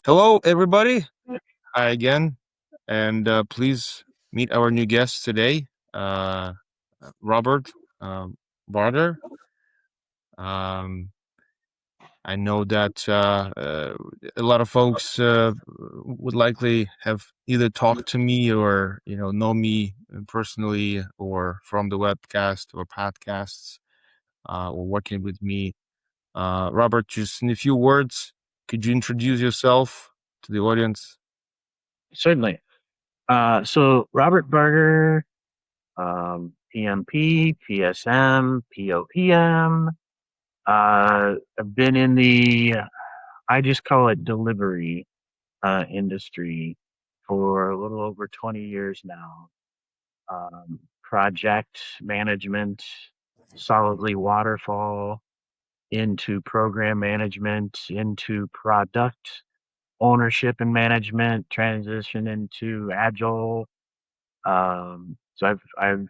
Hello, everybody. Hi again, and please meet our new guest today, Robert Barger. Um, I know that a lot of folks would likely have either talked to me or know me personally, or from the webcast or podcasts, or working with me. Robert, just in a few words, could you introduce yourself to the audience? Certainly. So Robert Barger, PMP, PSM, POPM. I've been in I just call it delivery industry for a little over 20 years now. Project management, solidly waterfall, into program management, into product ownership and management, transition into Agile. So I've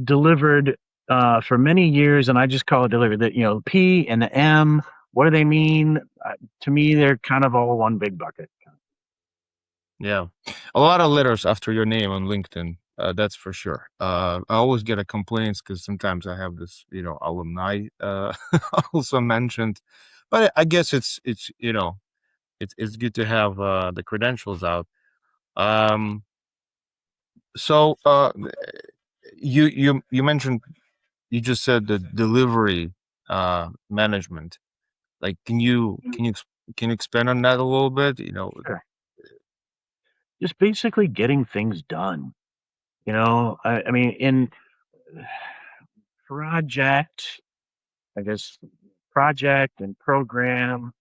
delivered for many years, and I just call it delivery. That P and the M, what do they mean? To me, they're kind of all one big bucket. Yeah, a lot of letters after your name on LinkedIn. That's for sure. I always get a complaints because sometimes I have this, alumni also mentioned, but I guess it's good to have the credentials out. Um, so you mentioned, you just said the delivery management. Like, can you expand on that a little bit? Sure. Just basically getting things done. I mean, in project, I guess project and program,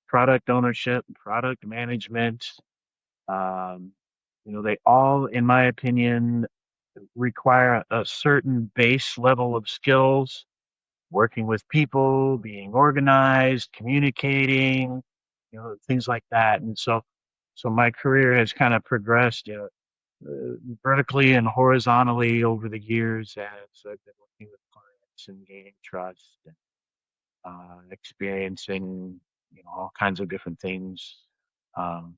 product ownership, product management. Um, they all, in my opinion, require a certain base level of skills, working with people, being organized, communicating, things like that. And so my career has kind of progressed, vertically and horizontally over the years as I've been working with clients and gaining trust and experiencing, all kinds of different things. Um,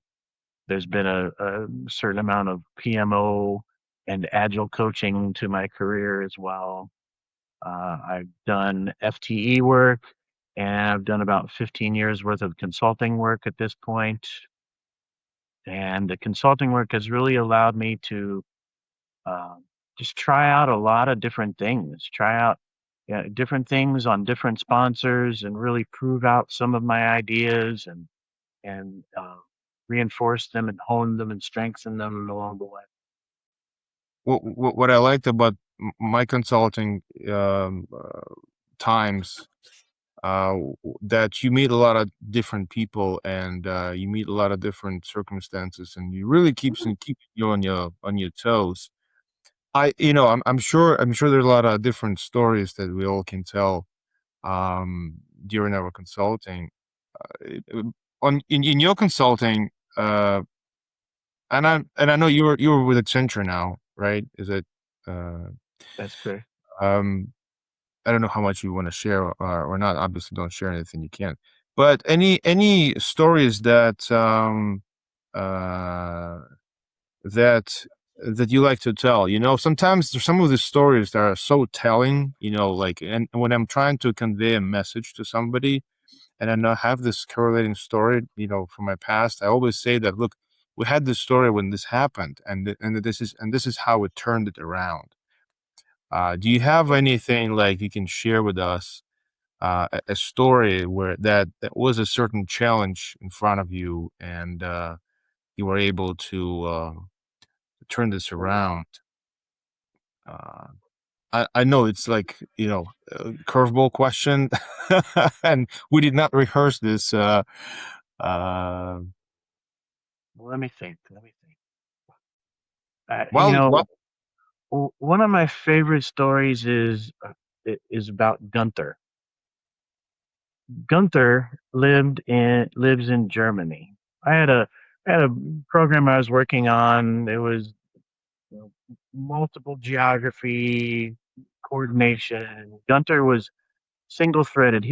there's been a certain amount of PMO and agile coaching to my career as well. I've done FTE work, and I've done about 15 years worth of consulting work at this point. And the consulting work has really allowed me to uh, just try out a lot of different things, try out, yeah, different things on different sponsors, and really prove out some of my ideas and reinforce them and hone them and strengthen them along the way. what I liked about my consulting times, that you meet a lot of different people, and you meet a lot of different circumstances, and you really keep you on your toes. I'm sure there's a lot of different stories that we all can tell during our consulting. Uh, in your consulting, and I know you were with Accenture now, right? Is it? Uh, That's fair. um, I don't know how much you want to share, or not. Obviously, don't share anything you can. But any stories uh, that that you like to tell? Sometimes there's some of the stories that are so telling. Like, and when I'm trying to convey a message to somebody, and I know have this correlating story, from my past, I always say that, look, we had this story when this happened, and this is how it turned it around. Do you have anything like you can share with us, a story where that was a certain challenge in front of you, and you were able to turn this around? Uh, I know it's like, a curveball question, and we did not rehearse this. Uh, Well, let me think. Let me think. well, well, One of my favorite stories is about Gunther. Gunther lives in Germany. I had a program I was working on. It was, multiple geography coordination. Gunther was single threaded.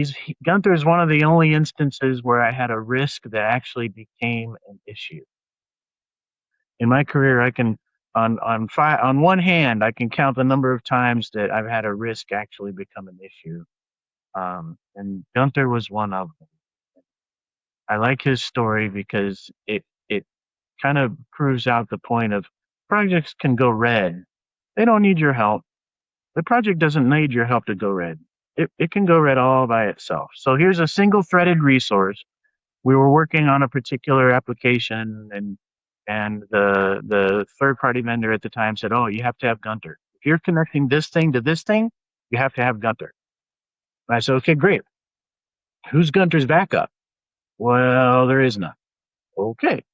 Gunther is one of the only instances where I had a risk that actually became an issue. In my career, I can on one hand I can count the number of times that I've had a risk actually become an issue. And Gunther was one of them. I like his story because it kind of proves out the point of projects can go red. They don't need your help. The project doesn't need your help to go red. It can go red all by itself. So here's a single threaded resource. We were working on a particular application, and the third party vendor at the time said, "Oh, you have to have Gunter. If you're connecting this thing to this thing, you have to have Gunter." And I said, "Okay, great. Who's Gunter's backup?" "Well, there is none." "Okay."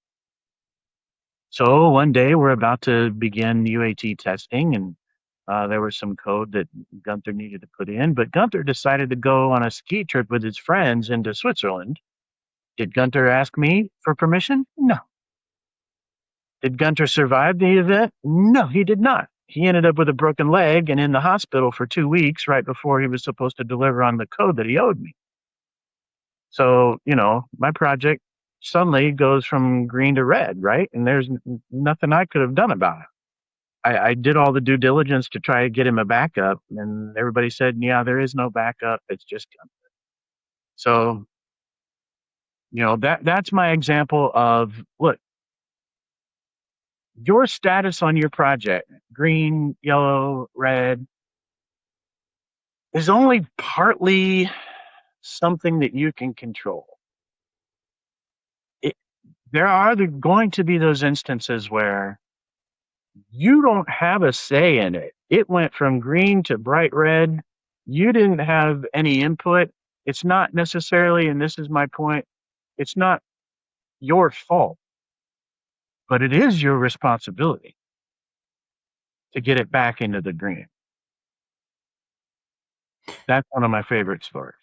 So one day we're about to begin UAT testing, and there was some code that Gunther needed to put in, but Gunther decided to go on a ski trip with his friends into Switzerland. Did Gunther ask me for permission? No. Did Gunther survive the event? No, he did not. He ended up with a broken leg and in the hospital for 2 weeks right before he was supposed to deliver on the code that he owed me. So, my project suddenly goes from green to red, right? And there's nothing I could have done about it. I did all the due diligence to try to get him a backup, and everybody said, yeah, there is no backup. It's just Gunther. So, that's my example of, look, your status on your project, green, yellow, red, is only partly something that you can control. It, there are going to be those instances where you don't have a say in it. It went from green to bright red. You didn't have any input. It's not necessarily, and this is my point, it's not your fault, but it is your responsibility to get it back into the green. That's one of my favorite stories.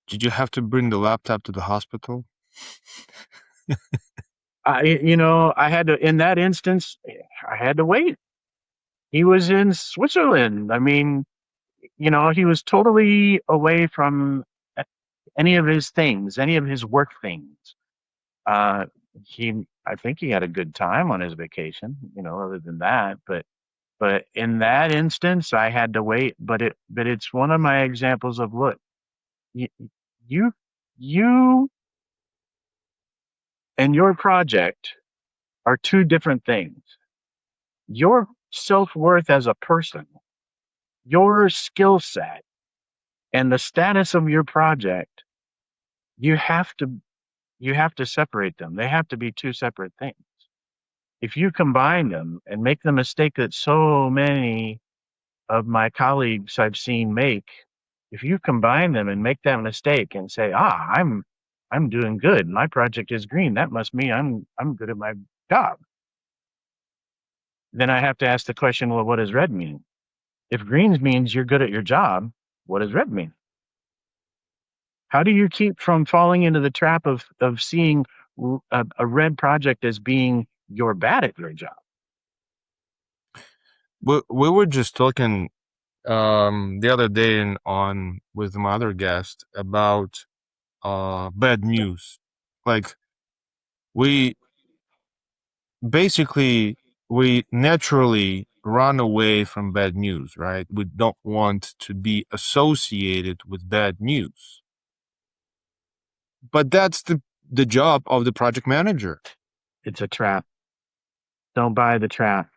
Did you have to bring the laptop to the hospital? I had to, in that instance, I had to wait. He was in Switzerland. I mean, he was totally away from any of his things, any of his work things. Uh, I think he had a good time on his vacation, other than that, but in that instance, I had to wait. But it's one of my examples of, look, you, you, you and your project are two different things. Your self-worth as a person, your skill set, and the status of your project, you have to separate them. They have to be two separate things. If you combine them and make the mistake that so many of my colleagues I've seen make, if you combine them and make that mistake and say, I'm doing good, my project is green, that must mean I'm good at my job. Then I have to ask the question, well, what does red mean? If green means you're good at your job, what does red mean? How do you keep from falling into the trap of seeing a red project as being you're bad at your job? We were just talking the other day with my other guest about bad news. Like we basically we naturally run away from bad news, right? We don't want to be associated with bad news. But that's the job of the project manager. It's a trap. Don't buy the trap.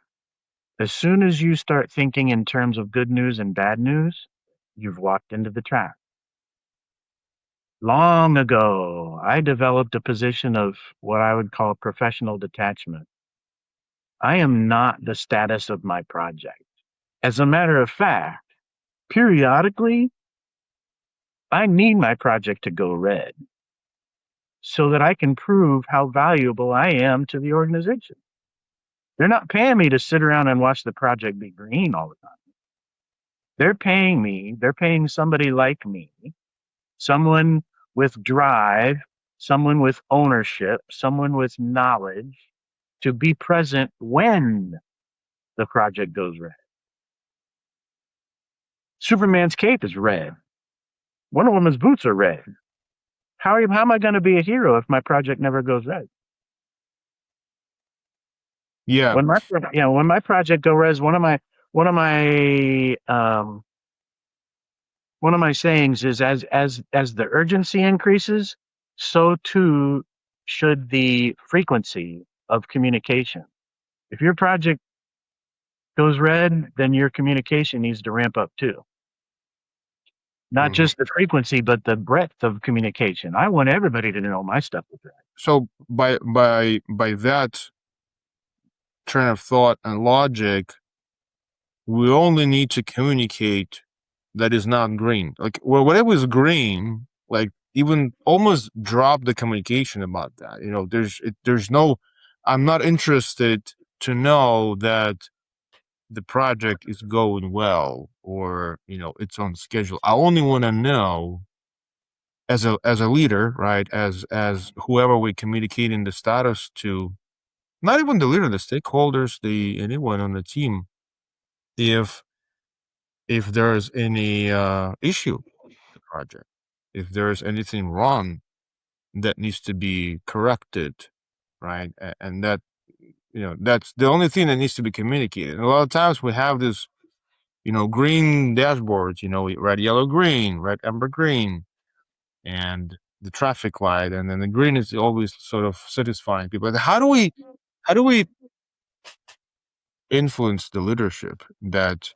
As soon as you start thinking in terms of good news and bad news, you've walked into the trap. Long ago, I developed a position of what I would call professional detachment. I am not the status of my project. As a matter of fact, periodically, I need my project to go red so that I can prove how valuable I am to the organization. They're not paying me to sit around and watch the project be green all the time. They're paying somebody like me, someone with drive, someone with ownership, someone with knowledge to be present when the project goes red. Superman's cape is red. Wonder Woman's boots are red. How am I going to be a hero if my project never goes red? Yeah. When my project go red, one of my one of my sayings is as the urgency increases, so too should the frequency of communication. If your project goes red, then your communication needs to ramp up too. Not Mhm. just the frequency, but the breadth of communication. I want everybody to know my stuff is red. So by that train of thought and logic, we only need to communicate that is not green. Like, well, whatever is green, like, even almost drop the communication about that. There's no. I'm not interested to know that the project is going well, or it's on schedule. I only want to know, as a leader, right? As whoever we communicating the status to, not even the leader, the stakeholders, the anyone on the team, if there's any issue with the project, if there's anything wrong that needs to be corrected, right? And that's the only thing that needs to be communicated. And a lot of times we have this, green dashboards, red, yellow, green, red, amber, green, and the traffic light, and then the green is always sort of satisfying people. But how do we influence the leadership that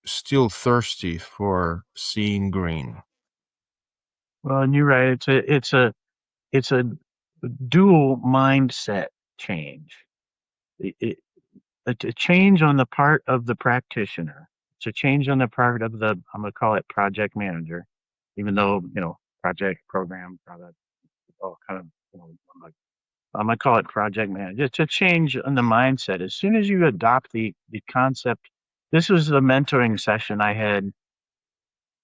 still thirsty for seeing green? Well, and you're right. It's a dual mindset change. It, a change on the part of the practitioner. It's a change on the part of the, I'm going to call it project manager, even though, project, program, product, all kind of, I'm going to call it project manager. It's a change in the mindset. As soon as you adopt the concept, this was the mentoring session I had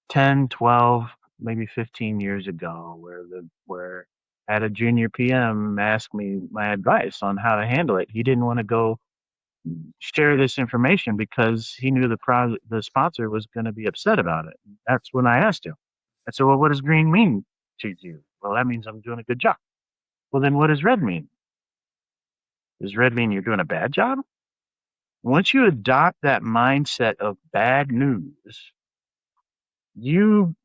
10, 12, maybe 15 years ago, where I had a junior PM ask me my advice on how to handle it. He didn't want to go share this information because he knew the sponsor was going to be upset about it. That's when I asked him. I said, "Well, what does green mean to you?" "Well, that means I'm doing a good job." "Well, then what does red mean?" "Does red mean you're doing a bad job?" Once you adopt that mindset of bad news, you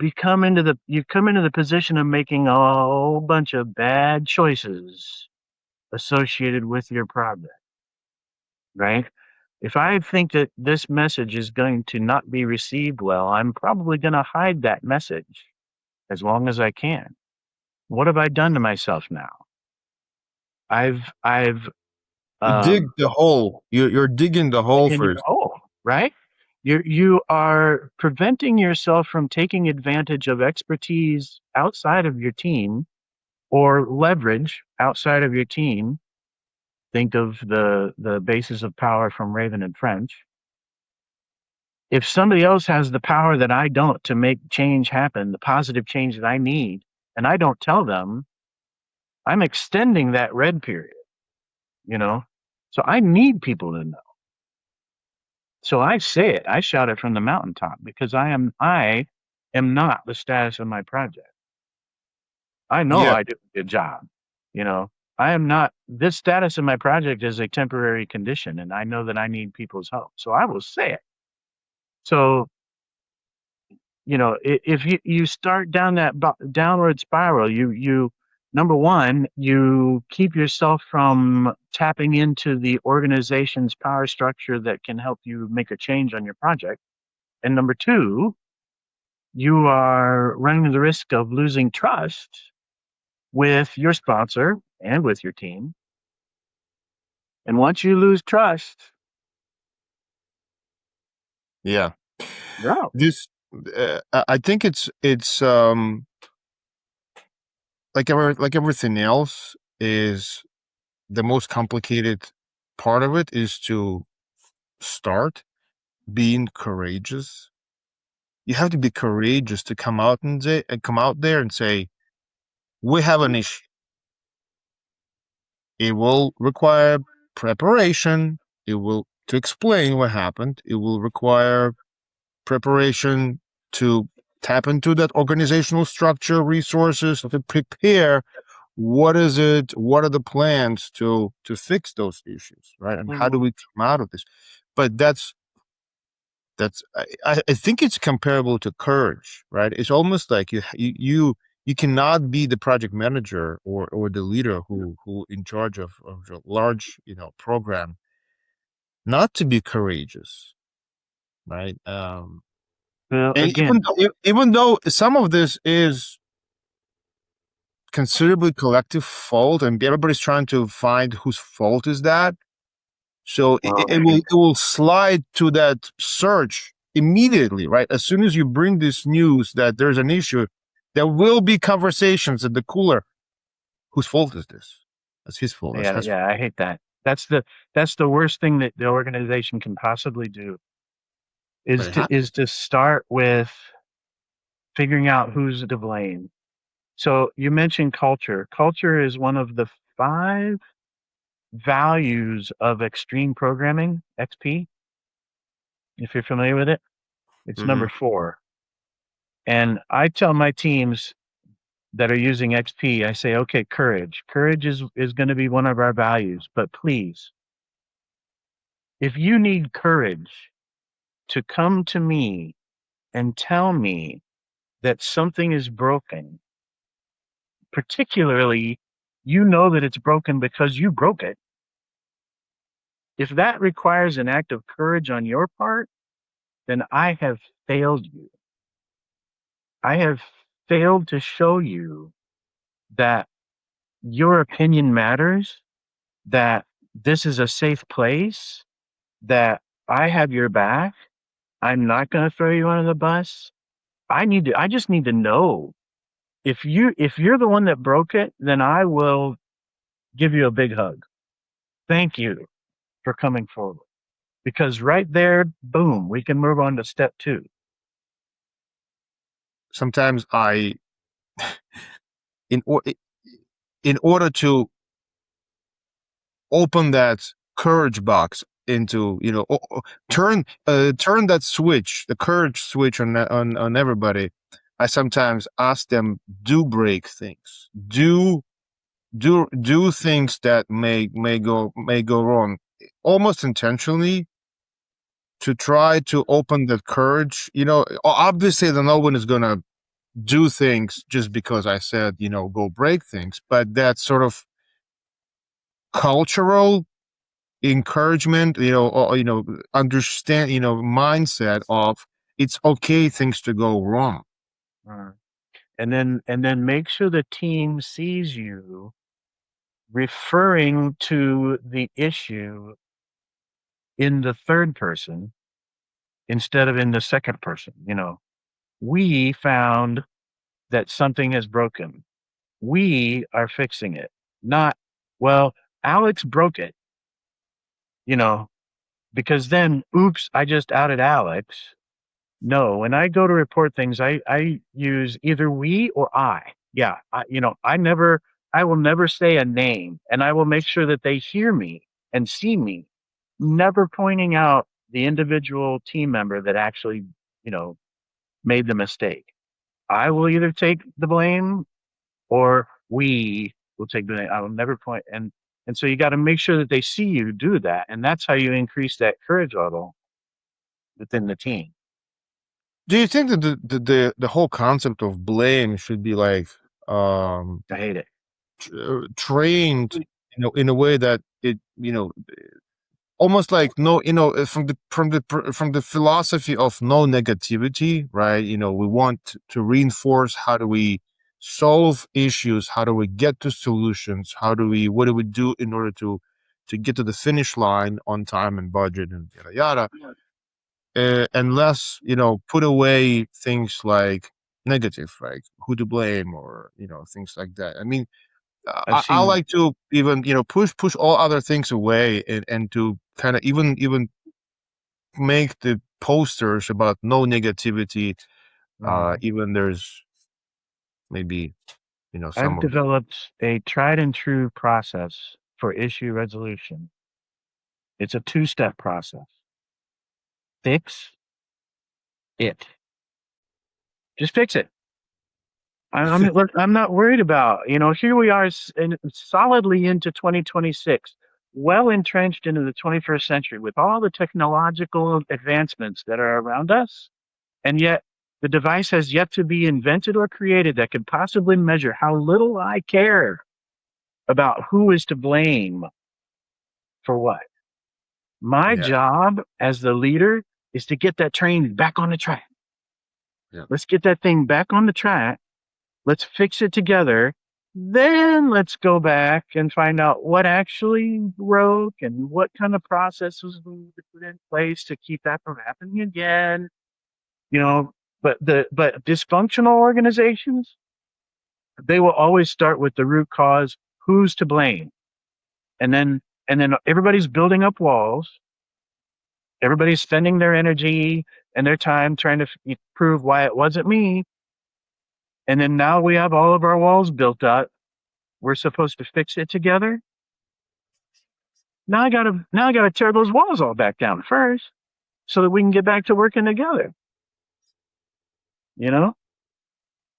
you come into the position of making a whole bunch of bad choices associated with your project, right? If I think that this message is going to not be received well, I'm probably going to hide that message as long as I can. What have I done to myself now? I've You dig um the hole. You're digging the hole digging your first. hole, right? You are preventing yourself from taking advantage of expertise outside of your team or leverage outside of your team. Think of the basis of power from Raven and French. If somebody else has the power that I don't to make change happen, the positive change that I need, and I don't tell them, I'm extending that red period, you know? So I need people to know. So I say it, I shout it from the mountaintop because I am not the status of my project. I know Yeah. I do a good job, you know. I am not this status of my project is a temporary condition and I know that I need people's help. So I will say it. So if you start down that downward spiral, you number one, you keep yourself from tapping into the organization's power structure that can help you make a change on your project. And number two, you are running the risk of losing trust with your sponsor and with your team. And once you lose trust, Yeah. you're out. This, I think it's like everything else, is the most complicated part of it is to start being courageous. You have to be courageous to come out there and say, we have an issue. It will require preparation. It will to explain what happened. It will require preparation to tap into that organizational structure, resources to prepare what is it, what are the plans to fix those issues, right? And how do Mhm. we come out of this? But I think it's comparable to courage, right? It's almost like you cannot be the project manager or the leader who in charge of a large program not to be courageous, right? Well, And again, even though some of this is considerably collective fault, and everybody's trying to find whose fault is that. So well, it will slide to that search immediately, right? As soon as you bring this news that there's an issue, there will be conversations at the cooler. Whose fault is this? That's his fault. That's yeah, his fault. yeah, I hate that. That's the worst thing that the organization can possibly do But is it to happens. is to start with figuring out who's to blame. So you mentioned culture. Culture is one of the five values of extreme programming, XP, if you're familiar with it. It's Hmm. number 4. And I tell my teams that are using XP, I say, okay, courage. Courage is going to be one of our values, but please, if you need courage to come to me and tell me that something is broken, particularly you know that it's broken because you broke it. If that requires an act of courage on your part, then I have failed you. I have failed to show you that your opinion matters, that this is a safe place, that I have your back. I'm not going to throw you under the bus. I just need to know if you're the one that broke it, then I will give you a big hug. Thank you for coming forward. Because right there, boom, we can move on to step 2. Sometimes in or, in order to open that courage box into turn that switch, the courage switch on everybody. I sometimes ask them, do break things, do things that may go wrong, almost intentionally, to try to open that courage. Obviously that no one is gonna do things just because I said, go break things, but that sort of cultural encouragement, or, understand, mindset of it's okay things to go wrong. Uh, and then make sure the team sees you referring to the issue in the third person instead of in the second person. We found that something is broken. We are fixing it. Not, well, Alex broke it, you know, because then, oops, I just outed Alex. No, when I go to report things, I use either we or I. Yeah, I will never say a name, and I will make sure that they hear me and see me, never pointing out the individual team member that actually, you know, made the mistake. I will either take the blame or we will take the blame. I will never point, and so you got to make sure that they see you do that, and that's how you increase that courage level within the team. Do you think that the whole concept of blame should be like um I hate it. trained, in a way that it, almost like no, from the philosophy of no negativity, right? We want to reinforce how do we solve issues, how do we get to solutions, what do we do in order to get to the finish line on time and budget and yada yada, and less, put away things like negative, like who to blame, or things like that. I mean, I've I seen like to even push all other things away, and to kind of even make the posters about no negativity. Mhm. Even there's maybe some I've of developed a tried and true process for issue resolution. It's a two-step process. Fix it. Just fix it. I'm not worried about, here we are solidly into 2026, well entrenched into the 21st century with all the technological advancements that are around us. And yet the device has yet to be invented or created that could possibly measure how little I care about who is to blame for what. My Yeah. job as the leader is to get that train back on the track. Yeah. Let's get that thing back on the track. Let's fix it together. Then let's go back and find out what actually broke and what kind of processes we need to put in place to keep that from happening again. You know, but dysfunctional organizations, they will always start with the root cause, who's to blame. And then everybody's building up walls. Everybody's spending their energy and their time trying to prove why it wasn't me. And then now we have all of our walls built up. We're supposed to fix it together. Now I gotta tear those walls all back down first so that we can get back to working together. You know?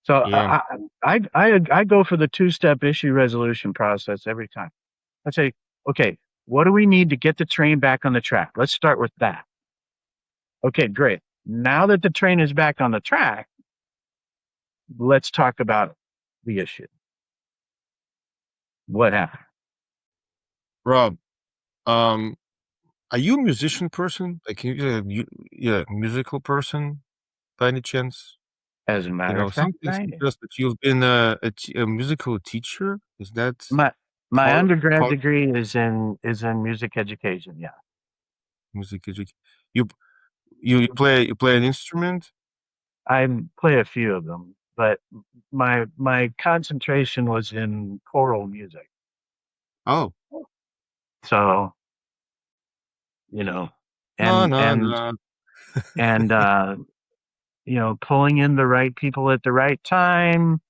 So Yeah. I go for the two-step issue resolution process every time. I say, okay, what do we need to get the train back on the track? Let's start with that. Okay, great. Now that the train is back on the track, let's talk about the issue. What happened? Rob, um, are you a musician person? Like, you musical person by any chance? As a matter of fact, Something I suggests that you've been a musical teacher. Is that my my undergrad part degree is in music education. Yeah, music education? You you play an instrument? I play a few of them, but my concentration was in choral music. Oh, So you know, no, and no, and no. and pulling in the right people at the right time.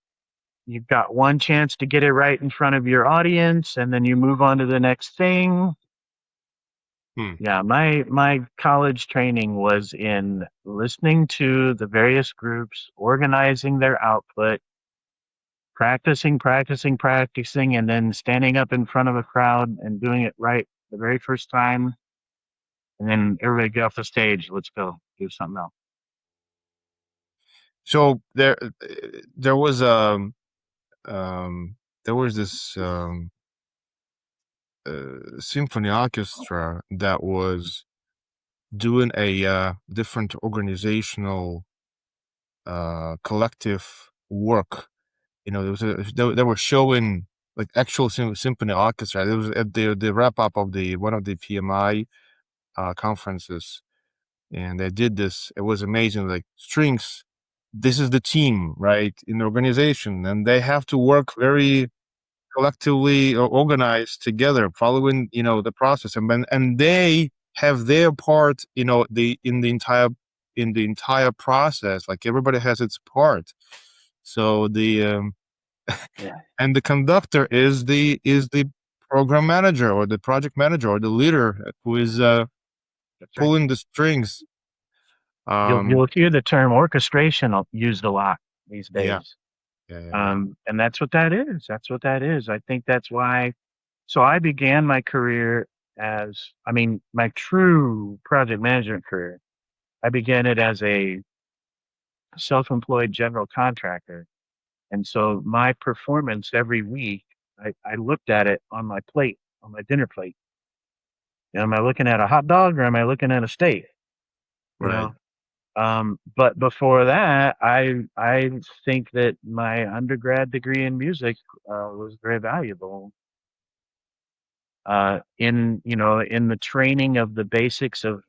You've got one chance to get it right in front of your audience, and then you move on to the next thing. Hmm. Yeah, my college training was in listening to the various groups, organizing their output, practicing, and then standing up in front of a crowd and doing it right the very first time. And then everybody get off the stage. Let's go do something else. So there was um there was this symphony orchestra that was doing a different organizational collective work. They were showing like actual symphony orchestra. It was at the wrap up of the one of the PMI conferences, and they did this. It was amazing. Like strings, this is the team, right, in the organization, and they have to work very collectively or organized together, following the process, and they have their part, in the entire process. Like everybody has its part. So Yeah, and the conductor is the program manager or the project manager or the leader who is that's right. pulling the strings. You'll Um, hear the term orchestration used a lot these yeah, days. yeah, yeah, yeah. And that's what that is. That's what that is. I think that's why. So I began my career my true project management career. I began it as a self-employed general contractor. And so my performance every week, I looked at it on my plate, on my dinner plate. Am I looking at a hot dog or am I looking at a steak? You Right. know, but before that, I think that my undergrad degree in music was very valuable in the training of the basics of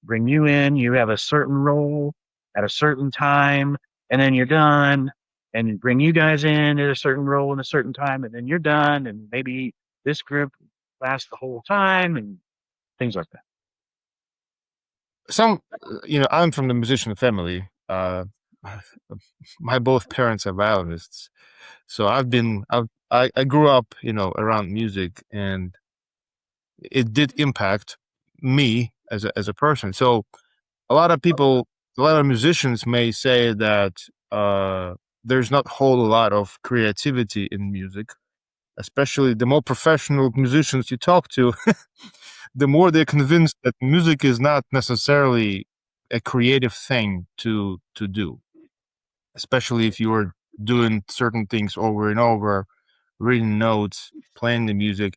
bring you in. You have a certain role at a certain time, and then you're done. And bring you guys in at a certain role in a certain time, and then you're done. And maybe this group lasts the whole time, and things like that. I'm from the musician family. My both parents are violinists, so I grew up, around music, and it did impact me as a person. So a lot of musicians may say that uh, there's not a whole lot of creativity in music, especially the more professional musicians you talk to, the more they're convinced that music is not necessarily a creative thing to do, especially if you're doing certain things over and over, reading notes, playing the music.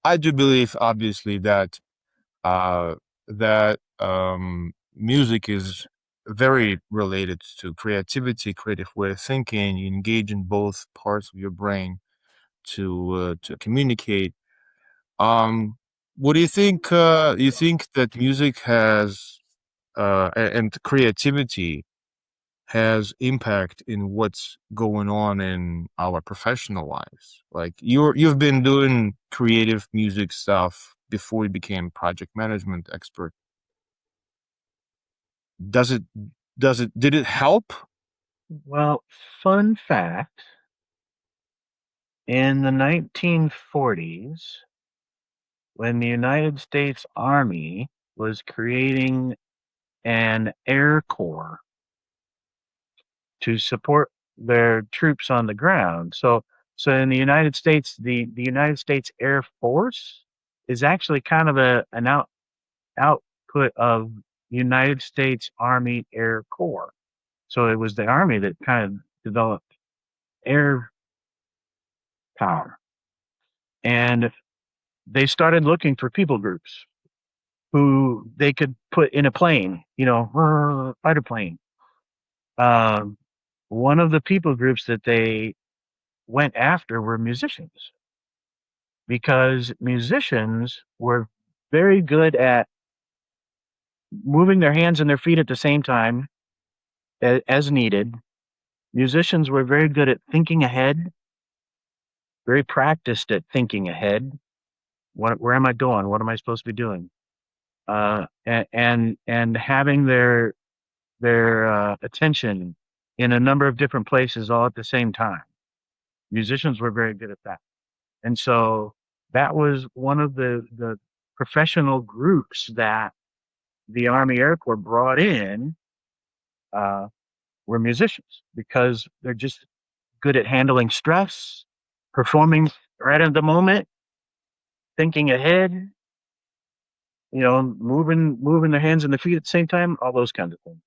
I do believe, obviously, that uh, music is very related to creativity, creative way of thinking. You engage in both parts of your brain to communicate. Um, what do you think? You think that music has and creativity has impact in what's going on in our professional lives? Like you've been doing creative music stuff before you became project management expert. Does it did it help? Well, fun fact, in the 1940s, when the United States Army was creating an Air Corps to support their troops on the ground. So in the United States, the United States Air Force is actually kind of an output of United States Army Air Corps. So it was the Army that kind of developed air power. And they started looking for people groups who they could put in a plane, fighter plane. Um, one of the people groups that they went after were musicians because musicians were very good at moving their hands and their feet at the same time as needed. Musicians were very good at thinking ahead, very practiced at thinking ahead. Where am I going? What am I supposed to be doing? And having their attention in a number of different places all at the same time. Musicians were very good at that. And so that was one of the professional groups that the Army Air Corps brought in uh, were musicians because they're just good at handling stress, performing right at the moment, thinking ahead, moving their hands and their feet at the same time, all those kinds of things.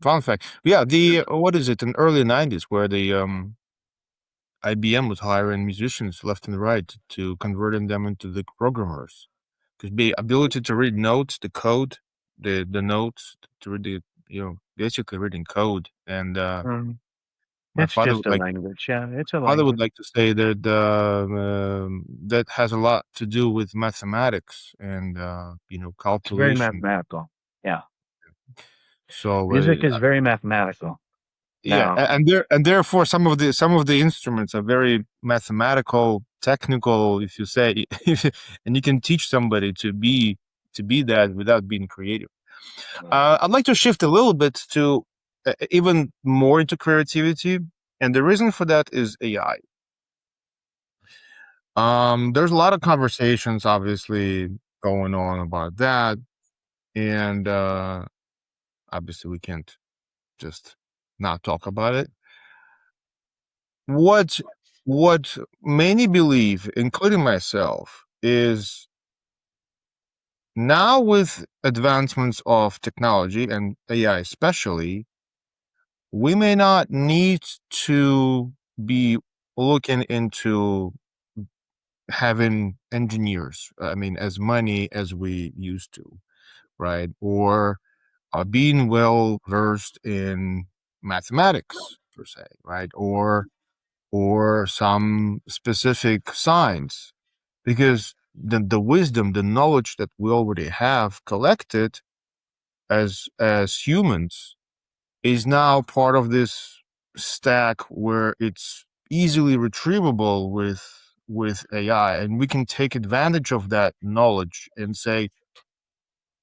Fun fact. Yeah, the what is it in early 90s where the IBM was hiring musicians left and right to converting them into the programmers. Because the ability to read notes, the code, the notes to read the basically reading code. And Um, my it's father just would a like language. Yeah, it's a father would language. like to say that that has a lot to do with mathematics and It's very calculation. mathematical. Yeah, So music is very mathematical. yeah, Now, and therefore some of the instruments are very mathematical, technical, if you say, and you can teach somebody to be that without being creative. I'd like to shift a little bit to even more into creativity, and the reason for that is AI. There's a lot of conversations, obviously, going on about that, and obviously we can't just not talk about it. What what many believe, including myself, is now with advancements of technology and AI especially, we may not need to be looking into having engineers, I mean, as many as we used to, right? Or being well versed in mathematics per se, right? Or some specific science, because the wisdom, the knowledge that we already have collected as humans is now part of this stack where it's easily retrievable with AI, and we can take advantage of that knowledge and say,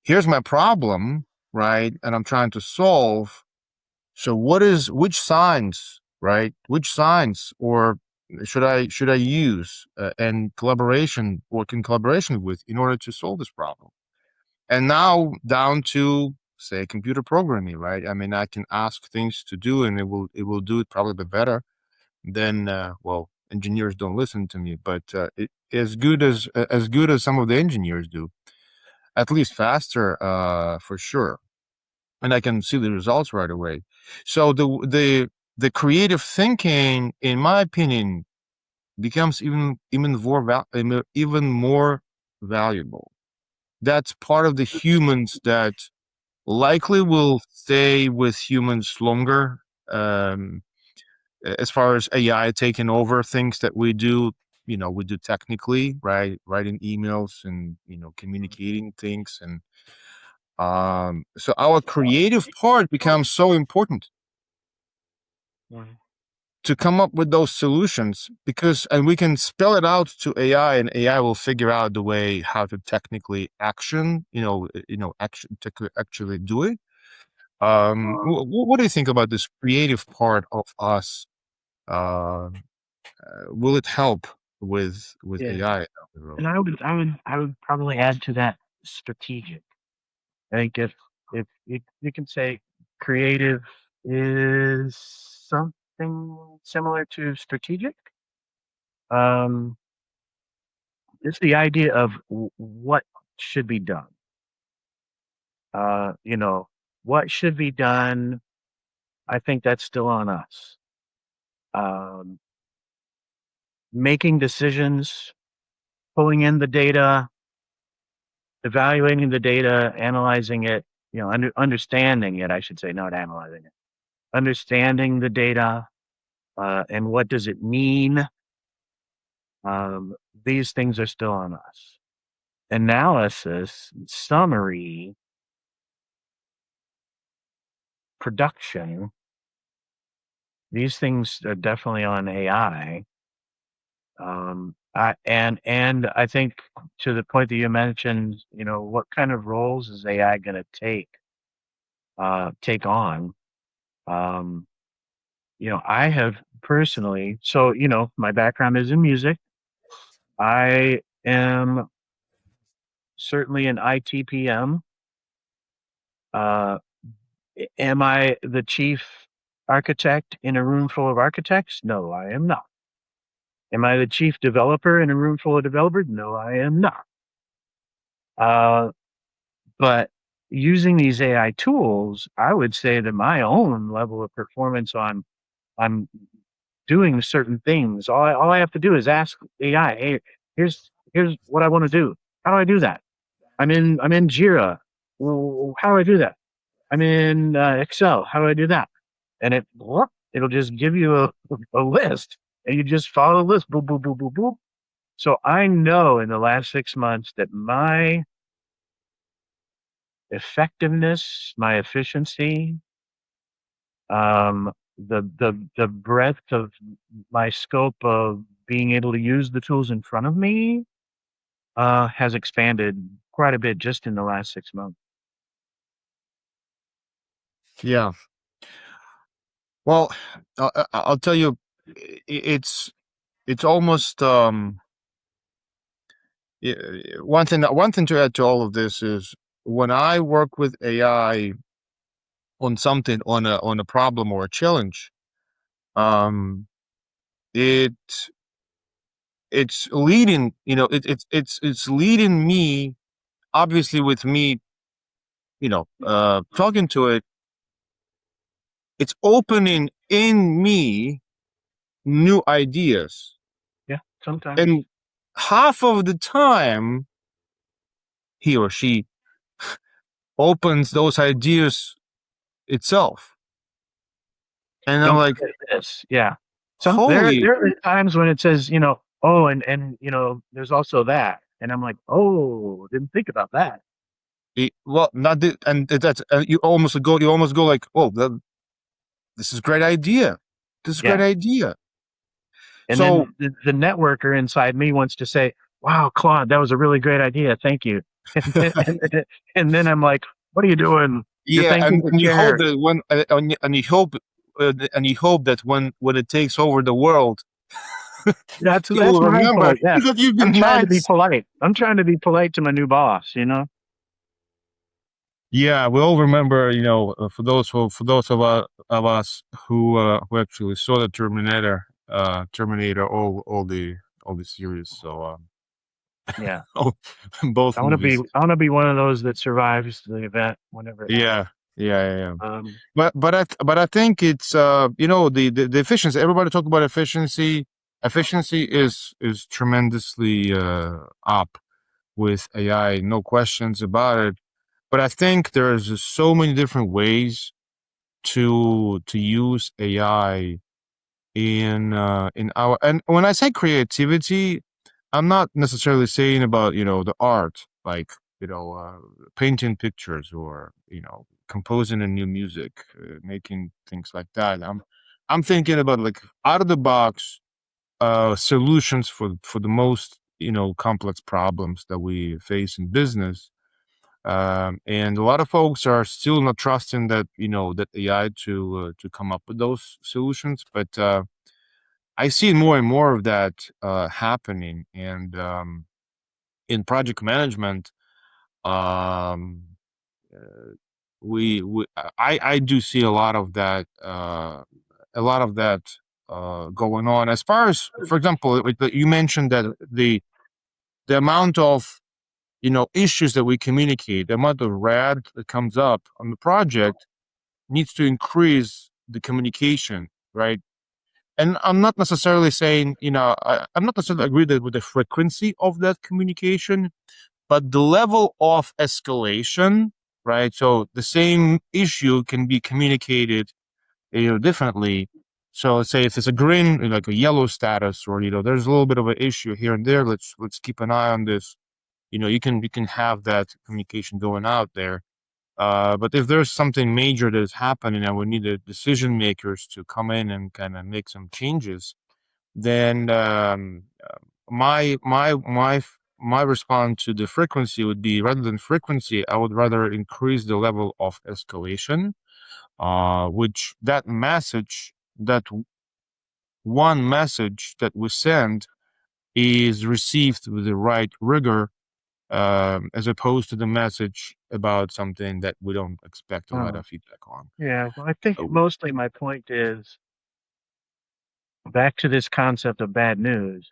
here's my problem, right? And I'm trying to solve. So which signs, right? Which signs or should I use and work in collaboration with in order to solve this problem? And now down to say computer programming, right? I mean, I can ask things to do, and it will do it probably better than well, engineers don't listen to me, but as good as some of the engineers do, at least faster, for sure. And I can see the results right away. So the creative thinking, in my opinion, becomes even more valuable. That's part of the humans that likely will stay with humans longer. As far as AI taking over things that we do, we do technically, right? Writing emails and communicating things, and so our creative part becomes so important Mhm. to come up with those solutions, and we can spell it out to AI, and AI will figure out the way how to technically actually do it. What do you think about this creative part of us? Uh, will it help with Yeah. AI down the road? And I would probably add to that strategic. I think if you can say creative is something similar to strategic, um, it's the idea of what should be done. Uh, you know, what should be done. I think that's still on us. Um, Making decisions, pulling in the data, evaluating the data, analyzing it, understanding it, I should say, not analyzing it, understanding the data, and what does it mean. Um, these things are still on us. Analysis, summary, production, these things are definitely on AI. And I think to the point that you mentioned, what kind of roles is AI going to take on? Um, I have personally, so my background is in music. I am certainly an ITPM. Uh, am I the chief architect in a room full of architects? No, I am not. Am I the chief developer in a room full of developers? No, I am not. Uh, but using these AI tools, I would say that my own level of performance on doing certain things, all I have to do is ask AI, hey, here's what I want to do. How do I do that? I'm in Jira. Well, how do I do that? I'm in Excel. How do I do that? And it'll just give you a list, and you just follow the list. Boop boop boop boop boop. So I know in the last 6 months that my effectiveness, my efficiency, the breadth of my scope of being able to use the tools in front of me has expanded quite a bit just in the last 6 months. Yeah. Well, I'll tell you, it's almost one thing to add to all of this is when I work with AI on something, on a problem or a challenge, um, it it's leading, it's leading me, obviously, with me, talking to it. It's opening in me new ideas, Yeah, sometimes. and half of the time he or she opens those ideas itself, and I'm Don't like, forget this. Yeah. There holy. there are times when it says, oh, and there's also that. And I'm like, oh, didn't think about that. Well, not the, and that's you almost go like, oh, this is a great idea. This is a great Yeah. idea. And So then the networker inside me wants to say, wow, Claude, that was a really great idea. Thank you. And then I'm like, what are you doing? You're yeah, thanking and, the and you hope chair. that when it takes over the world, you That's will my remember part. Yeah. that you've I'm been trying to be nice. polite. I'm trying to be polite to my new boss. Yeah, we all remember, for those of us who actually saw the Terminator, all the series. So, Yeah. oh, both movies. I want to be one of those that survives the event whenever it happens. Yeah, yeah. Um, But I think it's the efficiency. Everybody talk about efficiency. Efficiency is tremendously up with AI, no questions about it. But I think there's just so many different ways to use AI in our, and when I say creativity, I'm not necessarily saying about the art, like painting pictures or composing a new music, making things like that. I'm thinking about like out of the box solutions for the most complex problems that we face in business. And a lot of folks are still not trusting that that AI to come up with those solutions, but I see more and more of that happening. And in project management, um, uh, I do see a lot of that, going on. As far as, for example, you mentioned that the amount of issues that we communicate, the amount of rad that comes up on the project needs to increase the communication, right? And I'm not necessarily saying, I'm not necessarily agree that with the frequency of that communication, but the level of escalation, right? So the same issue can be communicated, differently. So let's say if it's a green, like a yellow status, or there's a little bit of an issue here and there. Let's keep an eye on this. You can have that communication going out there. But if there's something major that is happening and we need the decision makers to come in and kind of make some changes, then my response to the frequency would be, rather than frequency, I would rather increase the level of escalation, which that message, one message that we send is received with the right rigor, as opposed to the message about something that we don't expect a lot uh, of feedback on. yeah, well, I think Oh, mostly my point is back to this concept of bad news.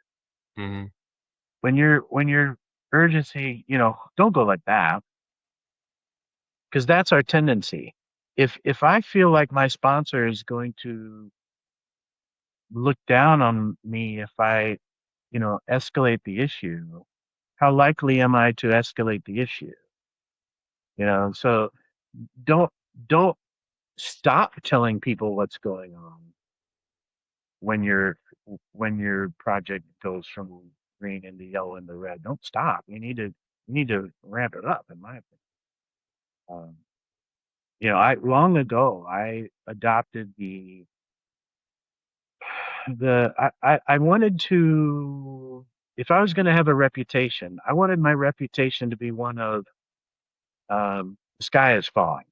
mhm. When you're urgency, don't go like that because that's our tendency. If I feel like my sponsor is going to look down on me if I, escalate the issue, how likely am I to escalate the issue? So don't don't stop telling people what's going on when your when your project goes from green into yellow into red. Don't stop. You need to ramp it up, in my opinion. Um, I long ago I adopted I wanted to, if I was going to have a reputation, I wanted my reputation to be one of the sky is falling.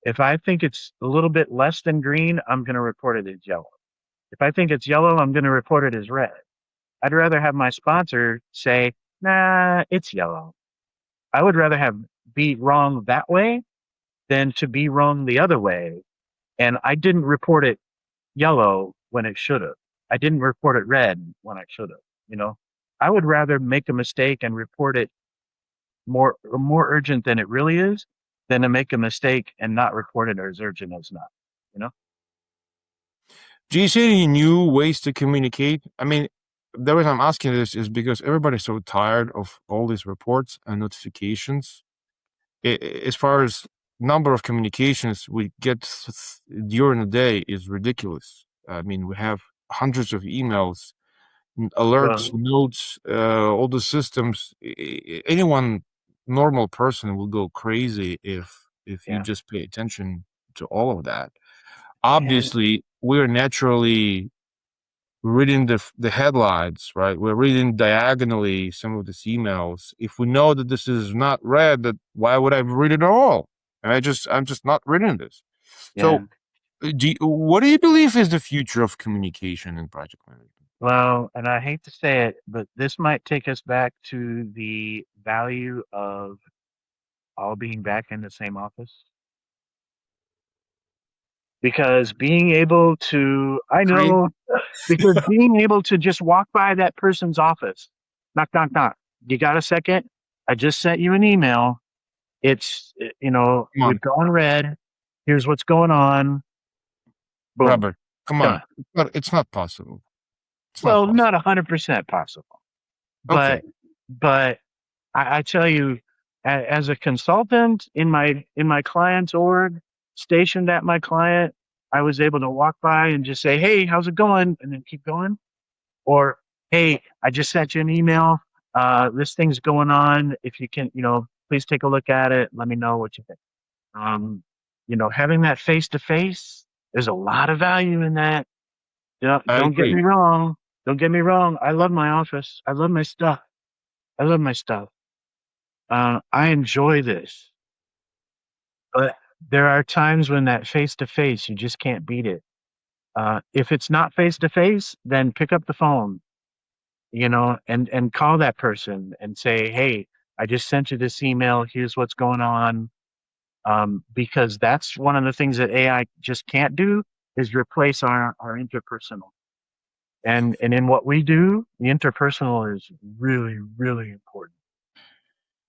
If I think it's a little bit less than green, I'm going to report it as yellow. If I think it's yellow, I'm going to report it as red. I'd rather have my sponsor say, nah, it's yellow. I would rather have be wrong that way than to be wrong the other way. And I didn't report it yellow when it should have. I didn't report it red when I should have. You know, I would rather make a mistake and report it more urgent than it really is than to make a mistake and not report it as urgent as not. You know? Do you see any new ways to communicate? I mean, the reason I'm asking this is because everybody's so tired of all these reports and notifications. As far as number of communications we get during the day is ridiculous. I mean, we have hundreds of emails, alerts, Well, notes, all the systems. Anyone, normal person, will go crazy if you yeah, just pay attention to all of that. and Obviously, we're naturally reading the headlines, right? We're reading diagonally some of these emails. If we know that this is not read, that why would I read it at all? And I'm just not reading this. So, yeah. what do you believe is the future of communication in project management? Well, and I hate to say it, but this might take us back to the value of all being back in the same office. Because being able to, I Agree. know, because being able to just walk by that person's office, knock, knock, knock. You got a second? I just sent you an email. It's, Come we've on, gone red. Here's what's going on. Boom, Robert. Come done. on. It's not possible. It's not Well, possible. not 100% possible, Okay. but, but I tell you, as a consultant in my client's org, stationed at my client, I was able to walk by and just say, "Hey, how's it going?" and then keep going. Or, "Hey, I just sent you an email. This thing's going on. If you can, please take a look at it. Let me know what you think." Um, having that face to face, there's a lot of value in that. I Don't get agree. me wrong. Don't get me wrong. I love my office. I love my stuff. I love my stuff. I enjoy this, but there are times when that face to face, you just can't beat it. If it's not face to face, then pick up the phone, and call that person and say, "Hey, I just sent you this email. Here's what's going on." Because that's one of the things that AI just can't do is replace our interpersonal. And in what we do, the interpersonal is really, really important.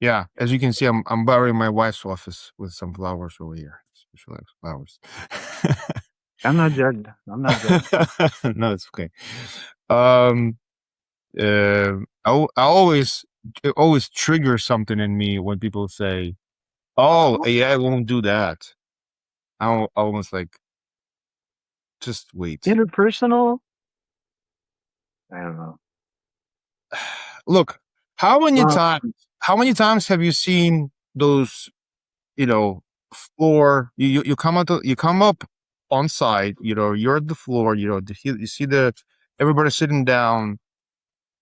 Yeah. As you can see, I'm borrowing my wife's office with some flowers over here. She likes flowers. I'm not judging. I'm not judging. No, it's okay. Um, I always it always triggers something in me when people say, "Oh, AI won't do that." I almost like just wait. Interpersonal, I don't know. Look, how many Well, times how many times have you seen those, you know, floor you come out you come up on site, you're at the floor, you see the everybody sitting down,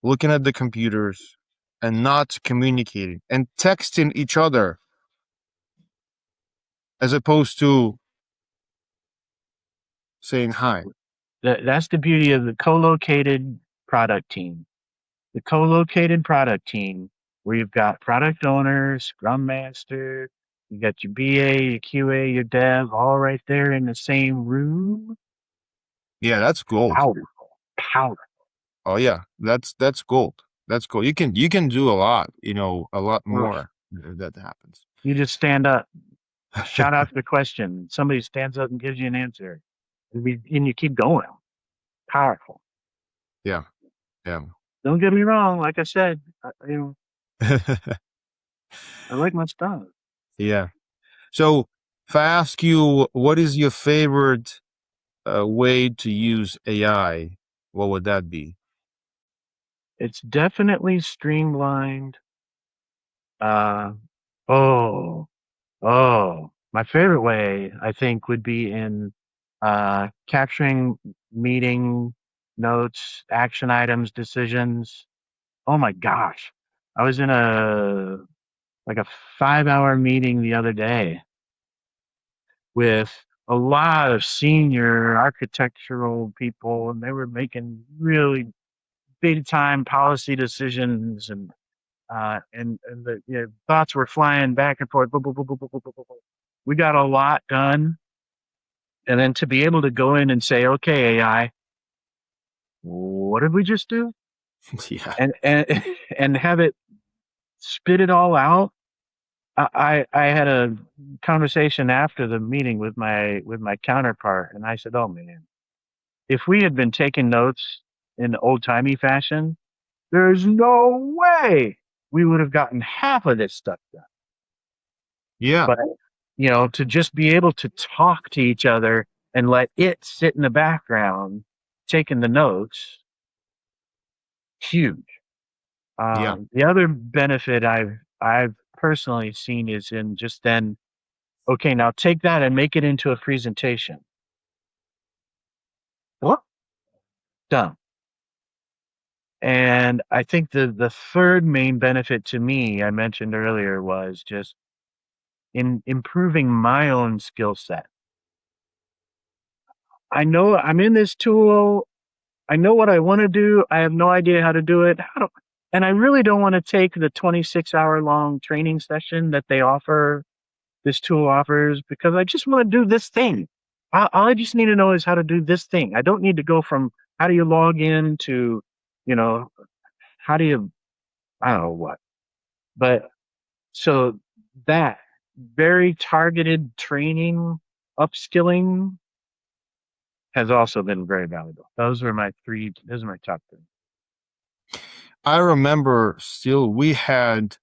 looking at the computers and not communicating and texting each other as opposed to saying hi. that's the beauty of the co-located product team. The co-located product team, where you've got product owner, scrum master, you got your BA, your QA, your dev, all right there in the same room. Yeah, that's gold. Powerful, powerful. Oh yeah, that's gold. That's gold. You can do a lot, a lot Ugh. more if that happens. You just stand up, shout out the question. Somebody stands up and gives you an answer, and you keep going. Powerful. Yeah, yeah. Don't get me wrong. Like I said, I like my stuff. Yeah. So if I ask you, what is your favorite way to use AI, what would that be? It's definitely streamlined. Uh, oh, my favorite way I think would be in capturing meeting notes, action items, decisions. Oh my gosh, I was in a 5-hour meeting the other day with a lot of senior architectural people, and they were making really big time policy decisions, and the thoughts were flying back and forth. Boop, boop, boop, boop, boop, boop, boop, boop. We got a lot done, and then to be able to go in and say, "Okay, AI, what did we just do?" Yeah. and and have it spit it all out. I had a conversation after the meeting with my counterpart, and I said, "Oh man, if we had been taking notes in old timey fashion, there's no way we would have gotten half of this stuff done." Yeah. But to just be able to talk to each other and let it sit in the background, taking the notes, huge. Yeah. The other benefit I've personally seen is in just then, okay, now take that and make it into a presentation. What? Done. And I think the third main benefit to me I mentioned earlier was just in improving my own skill set. I know I'm in this tool. I know what I want to do. I have no idea how to do it. And I really don't want to take the 26-hour long training session that this tool offers, because I just want to do this thing. All I just need to know is how to do this thing. I don't need to go from how do you log in to, you know, how do you, I don't know what. But so that very targeted training, upskilling has also been very valuable. Those are my top three. I remember still we had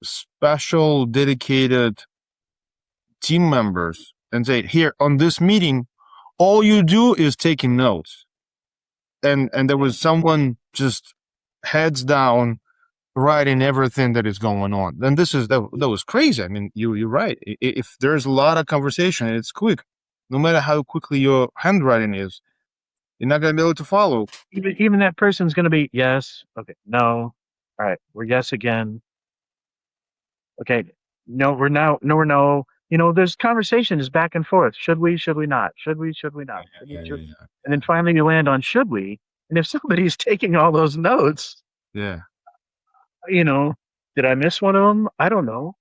special dedicated team members and say, here on this meeting, all you do is taking notes. And there was someone just heads down writing everything that is going on. And that was crazy. I mean, you're right. If there's a lot of conversation, it's quick. No matter how quickly your handwriting is, you're not gonna be able to follow. Even that person's going to be yes, okay, no, all right, we're yes again, okay, no, we're now, no, we're no. There's conversations back and forth. Should we not? Should we not? Yeah. And then finally you land on should we? And if somebody's taking all those notes, Yeah. you know, did I miss one of them? I don't know.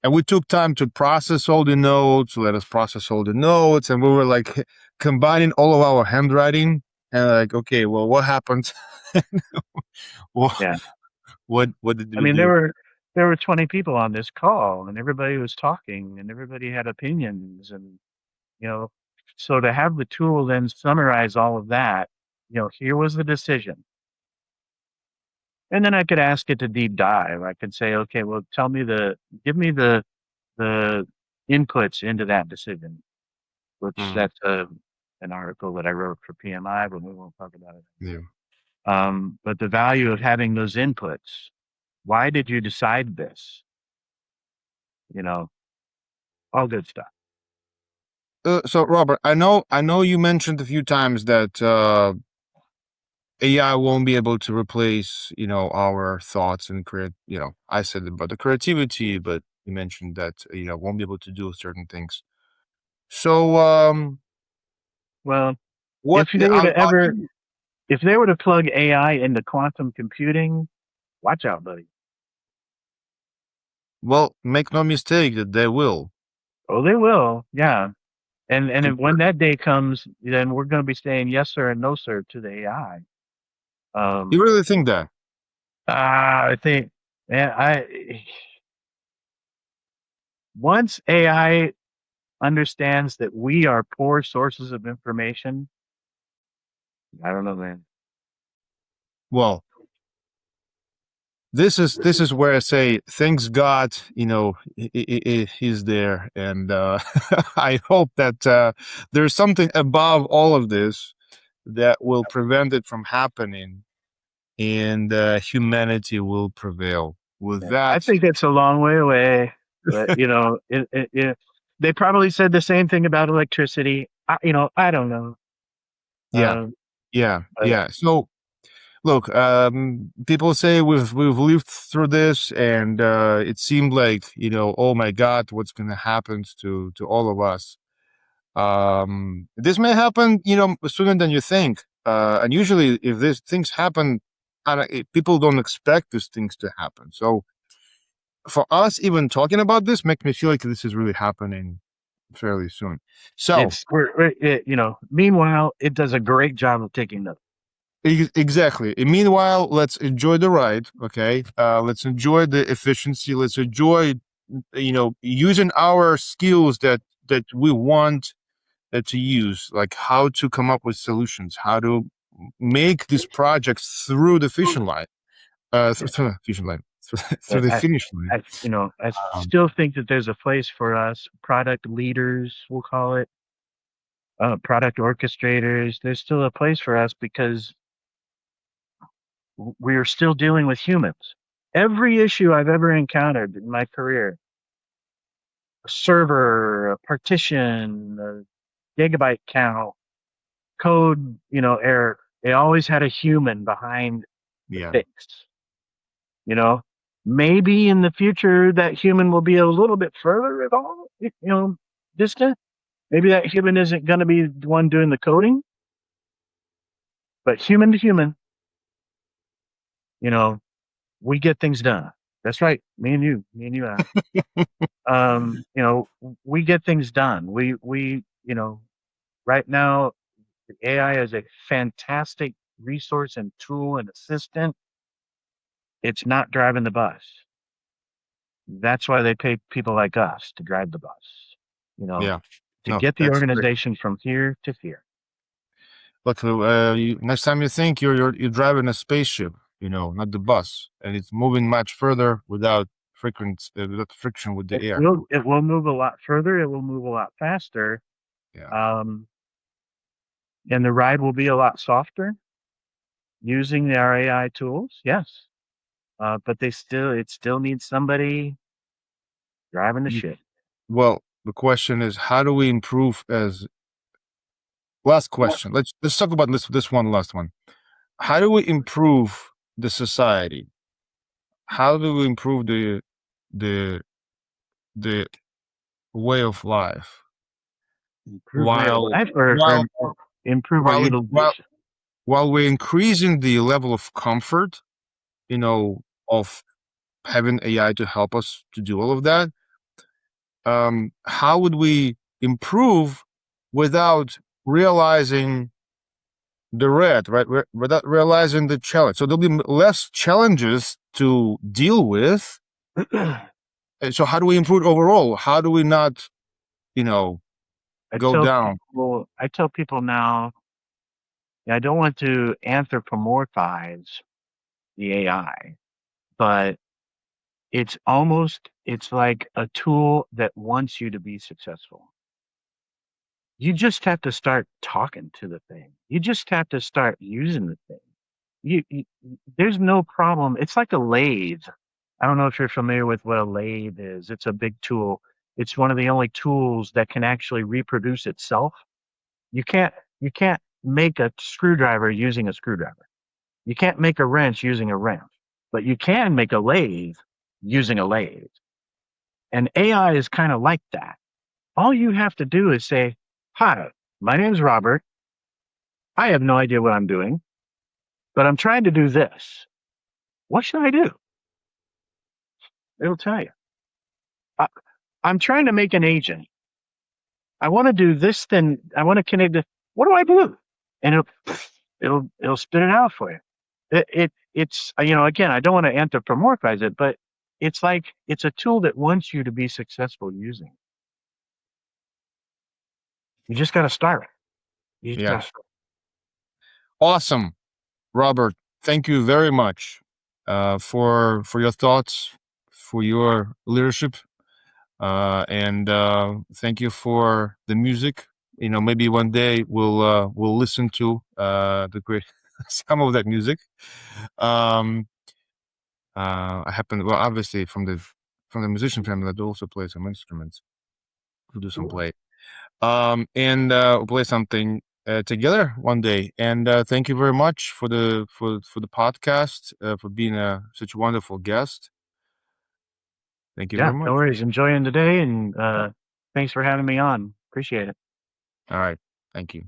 And we took time to process all the notes, let us process all the notes, and we were like combining all of our handwriting and like, okay, well, what happened? what, Yeah. what did I we mean, do? there were 20 people on this call, and everybody was talking, and everybody had opinions, and you know, so to have the tool then summarize all of that, here was the decision. And then I could ask it to deep dive. I could say, okay, well, give me the inputs into that decision, which Mm, that's an article that I wrote for PMI, but we won't talk about it. yeah. But the value of having those inputs. Why did you decide this? You know, all good stuff. So Robert, I know you mentioned a few times that AI won't be able to replace, our thoughts and create, I said about the creativity, but you mentioned that, won't be able to do certain things. So, Well, what, if they were to ever, if they were to plug AI into quantum computing, watch out, buddy. well, make no mistake that they will. Oh, they will. Yeah. When that day comes, then we're going to be saying yes sir and no sir to the AI. You Um, really think that? I think, man, once AI understands that we are poor sources of information, I don't know, man. Well, this is where I say thanks God, he's there, and I hope that there's something above all of this that will prevent it from happening, and humanity will prevail. With Yeah, I that, think it's a long way away, but they probably said the same thing about electricity. I don't know. yeah, Um, yeah, but yeah. So look, people say we've lived through this, and it seemed like oh my God, what's going to happen to all of us? This may happen, sooner than you think. And usually, if these things happen, people don't expect these things to happen. So for us, even talking about this makes me feel like this is really happening fairly soon. So meanwhile, it does a great job of taking notes. exactly. And meanwhile, let's enjoy the ride. Okay. Let's enjoy the efficiency. Let's enjoy, using our skills that we want to use, like how to come up with solutions, how to make these projects through the fishing line, Yeah. through the fishing line, through But the finish line. I Um, still think that there's a place for us, product leaders, we'll call it, product orchestrators. There's still a place for us because we are still dealing with humans. Every issue I've ever encountered in my career, a server, a partition, a gigabyte count, code, error, they always had a human behind the yeah. fix. You know, maybe in the future that human will be a little bit further at all, distant. Maybe that human isn't going to be the one doing the coding, but human to human, you know, we get things done. That's right. Me and you, Adam. We get things done. Right now, the AI is a fantastic resource and tool and assistant. It's not driving the bus. That's why they pay people like us to drive the bus, you know, Yeah. to No, get the that's great. organization from here to here. Look, next time you think you're driving a spaceship, not the bus, and it's moving much further without friction with the air. It will move a lot further. It will move a lot faster. Yeah. Um, and the ride will be a lot softer using our AI tools. Yes. But it still needs somebody driving the You- ship. Well, the question is, how do we improve as last question? Let's talk about this one last one. How do we improve the society? How do we improve the the way of life Improve way of while life while or improve our while while utilization. while we're increasing the level of comfort, of having AI to help us to do all of that? How would we improve without realizing the red, right? Without realizing the challenge. So there'll be less challenges to deal with. And so how do we improve overall? How do we not, go down? I tell people now, I don't want to anthropomorphize the AI, but it's like a tool that wants you to be successful. You just have to start talking to the thing. You just have to start using the thing. You there's no problem. It's like a lathe. I don't know if you're familiar with what a lathe is. It's a big tool. It's one of the only tools that can actually reproduce itself. You can't you can't make a screwdriver using a screwdriver. You can't make a wrench using a wrench, but you can make a lathe using a lathe. And AI is kind of like that. All you have to do is say, "Hi, my name's Robert. I have no idea what I'm doing, but I'm trying to do this. What should I do?" It'll tell you. I, I'm trying to make an agent. I want to do this, then I want to connect it. What do I do? And it'll spit it out for you. It's again, I don't want to anthropomorphize it, but it's like it's a tool that wants you to be successful using. You just got to start it. You just got Yeah. to start. Awesome. Robert, thank you very much for your thoughts, for your leadership, and thank you for the music. Maybe one day we'll listen to the great some of that music. Um, I happen well, obviously from the musician family, I do also play some instruments. We'll do some Cool. play, and we'll play something together one day. And thank you very much for the podcast, for being such a wonderful guest. Thank you very Yeah, no much. worries. Enjoying the day, and thanks for having me on. Appreciate it. All right. Thank you.